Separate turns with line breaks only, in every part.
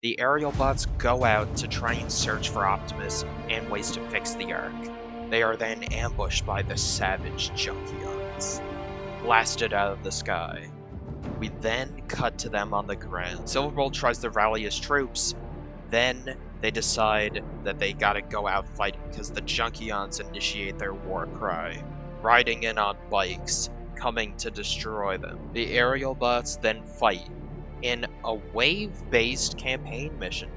The Aerialbots go out to try and search for Optimus and ways to fix the Ark. They are then ambushed by the savage Junkions, blasted out of the sky. We then cut to them on the ground. Silverbolt tries to rally his troops, then they decide that they gotta go out fighting because the Junkions initiate their war cry, riding in on bikes, coming to destroy them. The Aerialbots then fight in a wave-based campaign mission.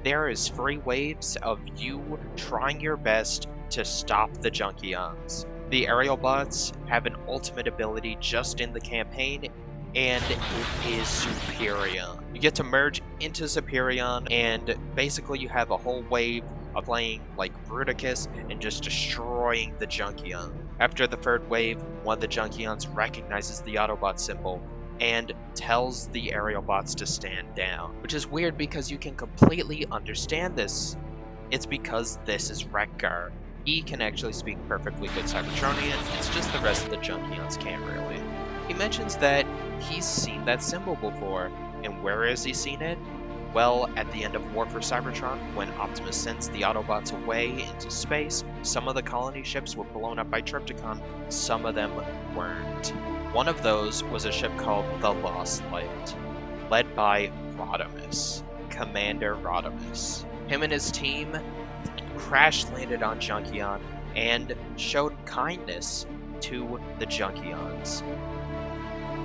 There is 3 waves of you trying your best to stop the Junkions. The Aerialbots have an ultimate ability just in the campaign, and it is SUPERION. You get to merge into SUPERION, and basically you have a whole wave of playing like Bruticus and just destroying the Junkion. After the 3rd wave, one of the Junkions recognizes the Autobot symbol and tells the Aerialbots to stand down, which is weird because you can completely understand this. It's because this is Wreck-Gar. He can actually speak perfectly good Cybertronian, it's just the rest of the Junkions can't really. He mentions that he's seen that symbol before, and where has he seen it? Well, at the end of War for Cybertron, when Optimus sends the Autobots away into space, some of the colony ships were blown up by Decepticon, some of them weren't. One of those was a ship called the Lost Light, led by Rodimus, Commander Rodimus. Him and his team crash-landed on Junkion and showed kindness to the Junkions.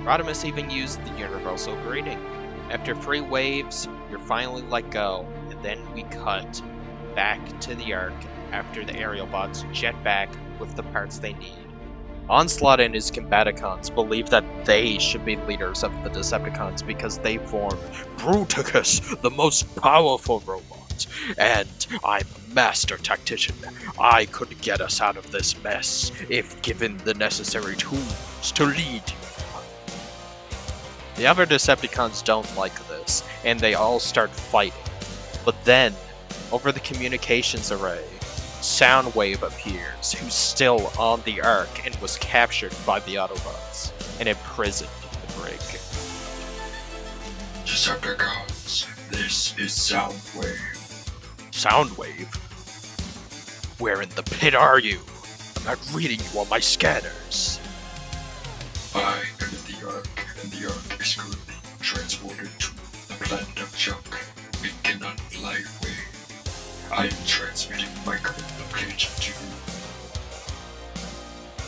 Rodimus even used the universal greeting. After 3 waves, you're finally let go, and then we cut back to the Ark after the Aerialbots jet back with the parts they need. Onslaught and his Combaticons believe that they should be leaders of the Decepticons because they form Bruticus, the most powerful robot, and I'm a master tactician. I could get us out of this mess if given the necessary tools to lead you. The other Decepticons don't like this, and they all start fighting. But then, over the communications array, Soundwave appears, who's still on the Ark and was captured by the Autobots and imprisoned in the brig.
Decepticons, this is Soundwave.
Soundwave? Where in the pit are you? I'm not reading you on my scanners.
I am in the Ark, and the Ark is currently transported to the planet of Junk. It cannot fly away. I am transmitting my current location to you.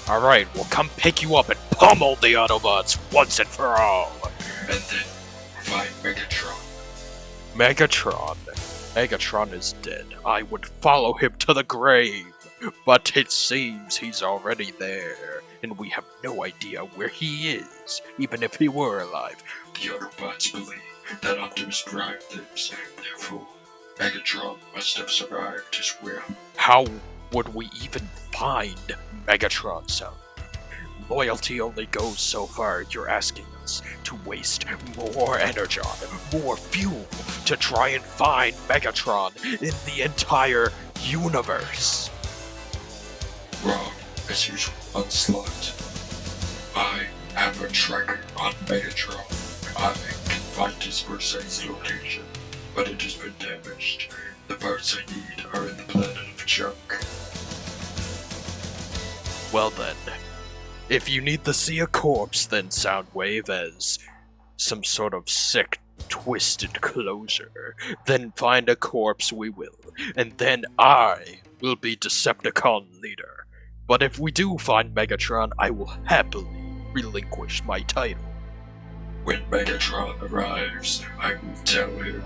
Alright, we'll come pick you up and pummel the Autobots once and for all.
And then find Megatron.
Megatron? Megatron is dead. I would follow him to the grave. But it seems he's already there, and we have no idea where he is, even if he were alive.
The Autobots believe that Optimus Prime lives, therefore Megatron must have survived as well.
How would we even find Megatron, son? Loyalty only goes so far. You're asking us to waste more energy, more fuel, to try and find Megatron in the entire universe.
Wrong, as usual, Onslaught. I have a tracker on Megatron. I can find his precise location, but it has been damaged. The parts I need are in the planet of Junk.
Well then, if you need to see a corpse, then Soundwave as some sort of sick, twisted closure, then find a corpse we will, and then I will be Decepticon leader. But if we do find Megatron, I will happily relinquish my title.
When Megatron arrives, I will tell him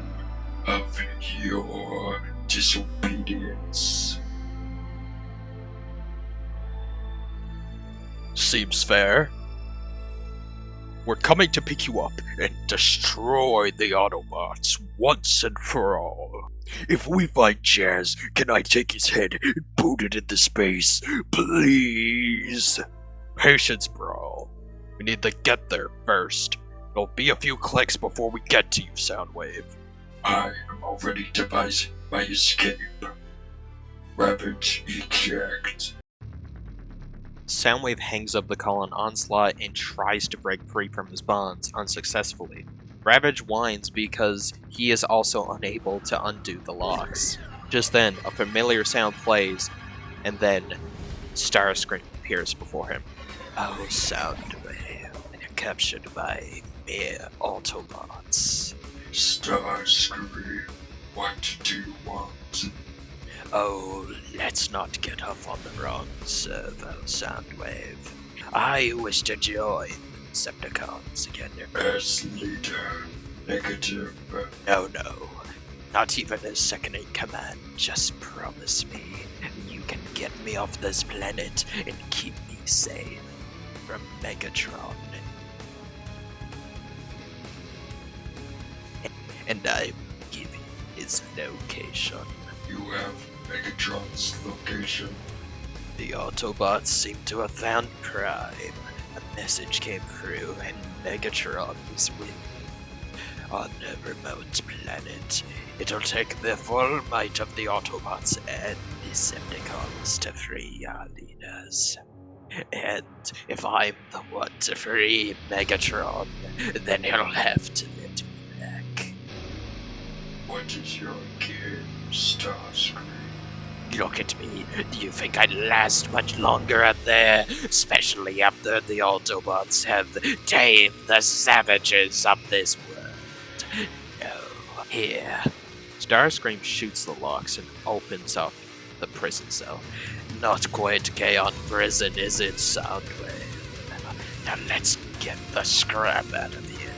of your disobedience.
Seems fair. We're coming to pick you up and destroy the Autobots once and for all. If we find Jazz, can I take his head and boot it into space, please? Patience, bro. We need to get there first. It'll be a few clicks before we get to you, Soundwave.
I am already devising my escape. Rapid eject.
Soundwave hangs up the call on Onslaught and tries to break free from his bonds, unsuccessfully. Ravage whines because he is also unable to undo the locks. Just then, a familiar sound plays, and then StarScream appears before him. Oh, Soundwave, captured by mere Autobots.
StarScream, what do you want?
Oh, let's not get off on the wrong server, Soundwave. I wish to join Decepticons again.
As leader, negative.
No, not even as second in command. Just promise me you can get me off this planet and keep me safe from Megatron. And I give you his location.
You have Megatron's location.
The Autobots seem to have found Prime. A message came through, and Megatron is with me on a remote planet. It'll take the full might of the Autobots and Decepticons to free our leaders. And if I'm the one to free Megatron, then he'll have to let me back.
What is your game, StarScream?
Look at me. Do you think I'd last much longer out there? Especially after the Autobots have tamed the savages of this world. No. Here. StarScream shoots the locks and opens up the prison cell. Not quite Chaos Prison, is it, Soundwave? Now let's get the scrap out of here.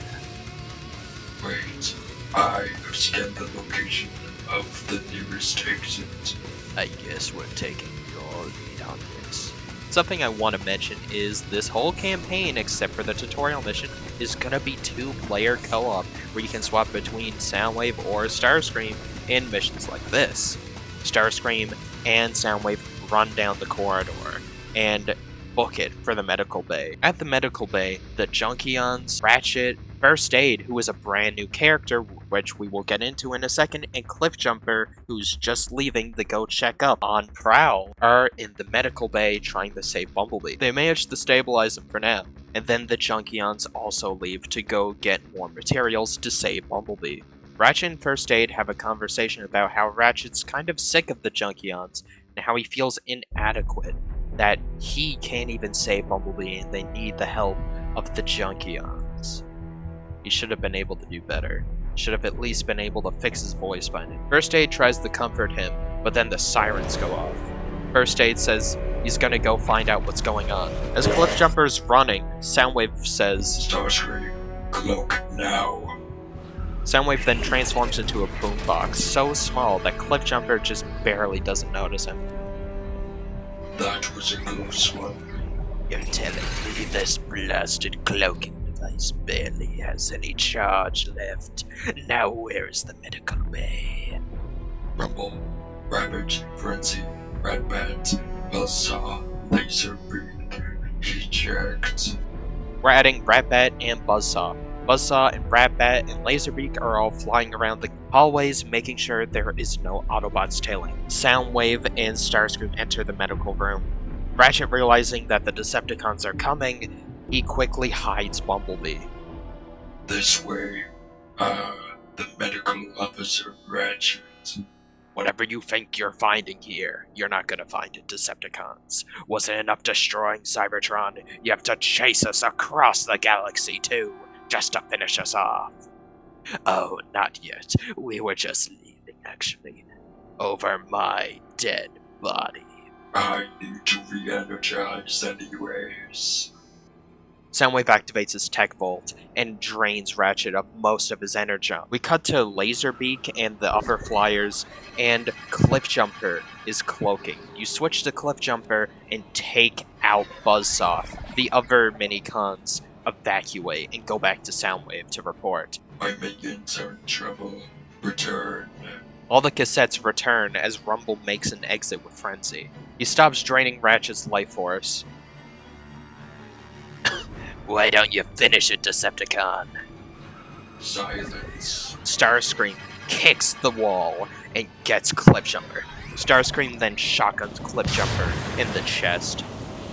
Wait, I have scanned the location of the nearest exit.
I guess we're taking your lead on this. Something I want to mention is this whole campaign, except for the tutorial mission, is gonna be 2-player co-op, where you can swap between Soundwave or StarScream in missions like this. StarScream and Soundwave run down the corridor and book it for the medical bay. At the medical bay, the Junkions, Ratchet, First Aid, who is a brand new character, which we will get into in a second, and Cliffjumper, who's just leaving to go check up on Prowl, are in the medical bay trying to save Bumblebee. They manage to stabilize him for now, and then the Junkions also leave to go get more materials to save Bumblebee. Ratchet and First Aid have a conversation about how Ratchet's kind of sick of the Junkions, and how he feels inadequate, that he can't even save Bumblebee and they need the help of the Junkions. He should have been able to do better. Should have at least been able to fix his voice by now. First Aid tries to comfort him, but then the sirens go off. First Aid says he's gonna go find out what's going on. As Cliffjumper's running, Soundwave says,
StarScream, cloak now.
Soundwave then transforms into a boombox so small that Cliffjumper just barely doesn't notice him.
That was a close one.
You're telling me this blasted cloaking device barely has any charge left. Now where is the medical bay?
Rumble, Ravage, Frenzy, Ratbat, BuzzSaw, Laserbeak, Eject.
We're adding Ratbat and BuzzSaw. BuzzSaw and Ratbat and Laserbeak are all flying around the hallways, making sure there is no Autobots tailing. Soundwave and StarScream enter the medical room. Ratchet, realizing that the Decepticons are coming, he quickly hides Bumblebee.
This way, the medical officer Ratchet.
Whatever you think you're finding here, you're not gonna find it, Decepticons. Wasn't enough destroying Cybertron, you have to chase us across the galaxy too, just to finish us off. Oh, not yet. We were just leaving, actually. Over my dead body.
I need to re-energize anyways.
Soundwave activates his tech vault and drains Ratchet of most of his energy. We cut to Laserbeak and the upper flyers, and Cliffjumper is cloaking. You switch to Cliffjumper and take out BuzzSaw. The other mini-cons evacuate and go back to Soundwave to report.
My minions are in trouble. Return.
All the cassettes return as Rumble makes an exit with Frenzy. He stops draining Ratchet's life force. Why don't you finish it, Decepticon?
Silence.
StarScream kicks the wall and gets Cliffjumper. StarScream then shotguns Cliffjumper in the chest.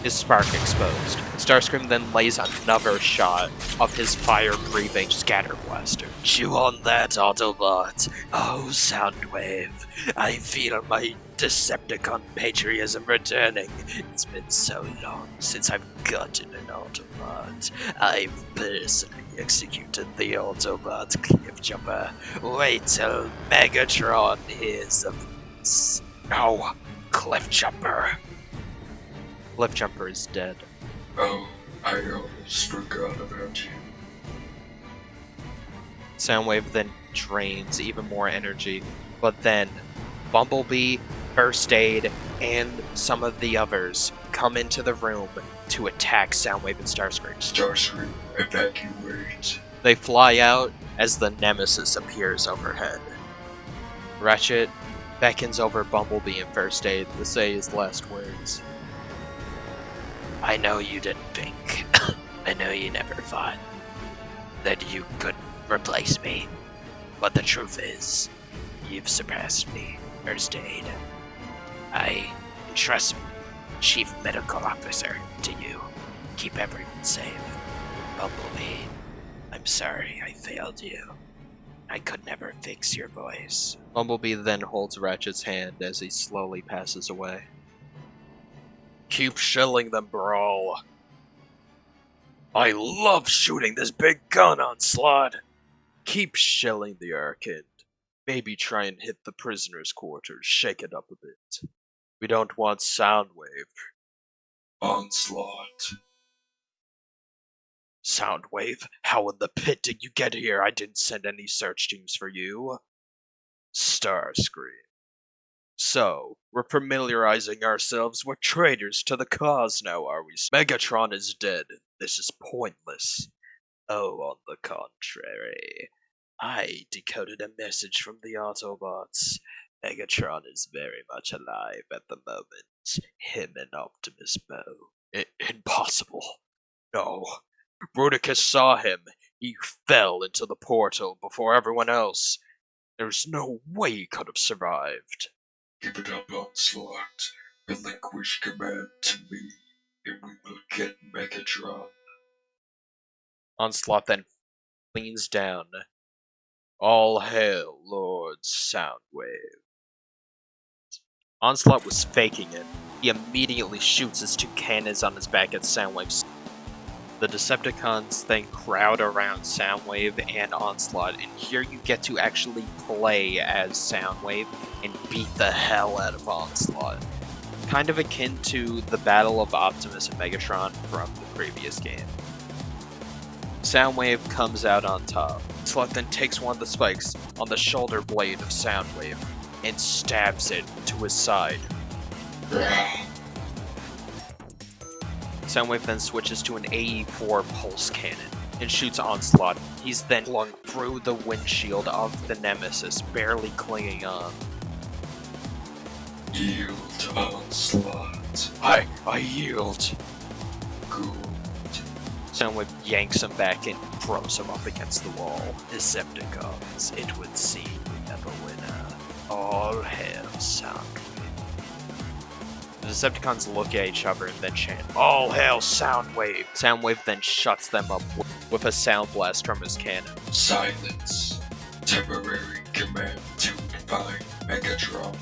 his spark exposed. StarScream then lays another shot of his fire-breathing scatter blaster. Chew on that, Autobot. Oh, Soundwave. I feel my Decepticon patriotism returning. It's been so long since I've gotten an Autobot. I've personally executed the Autobot Cliffjumper. Wait till Megatron hears of this. No, Cliffjumper. Cliffjumper is dead.
Oh, I almost forgot about you.
Soundwave then drains even more energy, but then Bumblebee, First Aid, and some of the others come into the room to attack Soundwave and StarScream.
StarScream, evacuate.
They fly out as the Nemesis appears overhead. Ratchet beckons over Bumblebee and First Aid to say his last words. I know you didn't think. I know you never thought that you could replace me. But the truth is, you've surpassed me, First Aid. I entrust Chief Medical Officer to you. Keep everyone safe. Bumblebee, I'm sorry I failed you. I could never fix your voice. Bumblebee then holds Ratchet's hand as he slowly passes away. Keep shelling them, bro. I love shooting this big gun, Onslaught. Keep shelling the Ark and maybe try and hit the prisoners' quarters, shake it up a bit. We don't want Soundwave.
Onslaught.
Soundwave? How in the pit did you get here? I didn't send any search teams for you. StarScream. So, we're familiarizing ourselves with traitors to the cause now, are we? Megatron is dead. This is pointless. Oh, on the contrary. I decoded a message from the Autobots. Megatron is very much alive at the moment. Him and Optimus Bow. Impossible. No. Bruticus saw him. He fell into the portal before everyone else. There's no way he could have survived.
Give it up, Onslaught. Relinquish command to me, and we will get Megatron.
Onslaught then leans down. All hail, Lord Soundwave. Onslaught was faking it. He immediately shoots his two cannons on his back at Soundwave. The Decepticons then crowd around Soundwave and Onslaught, and here you get to actually play as Soundwave and beat the hell out of Onslaught. Kind of akin to the Battle of Optimus and Megatron from the previous game. Soundwave comes out on top. Onslaught then takes one of the spikes on the shoulder blade of Soundwave and stabs it to his side. Soundwave then switches to an AE-4 pulse cannon and shoots Onslaught. He's then flung through the windshield of the Nemesis, barely clinging on.
Yield, Onslaught.
I yield.
Good.
Soundwave yanks him back and throws him up against the wall. Decepticons, it would seem we have a winner. All hail Soundwave. The Decepticons look at each other and then chant, All hail Soundwave! Soundwave then shuts them up with a sound blast from his cannon.
Silence. Temporary command to find Megatron.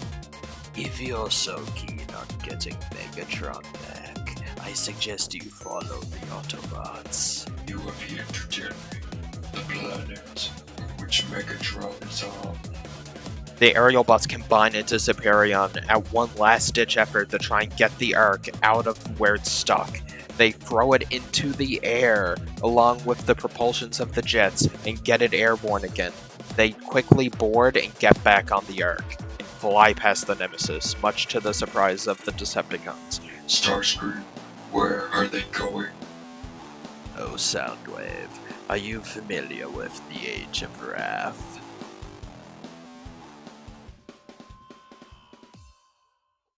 If you're so keen on getting Megatron back, I suggest you follow the Autobots.
You appear to generate the planet which Megatron is on.
The Aerialbots combine into SUPERION at one last-ditch effort to try and get the Ark out of where it's stuck. They throw it into the air, along with the propulsions of the jets, and get it airborne again. They quickly board and get back on the Ark, and fly past the Nemesis, much to the surprise of the Decepticons.
StarScream, where are they going?
Oh, Soundwave, are you familiar with the Age of Wrath?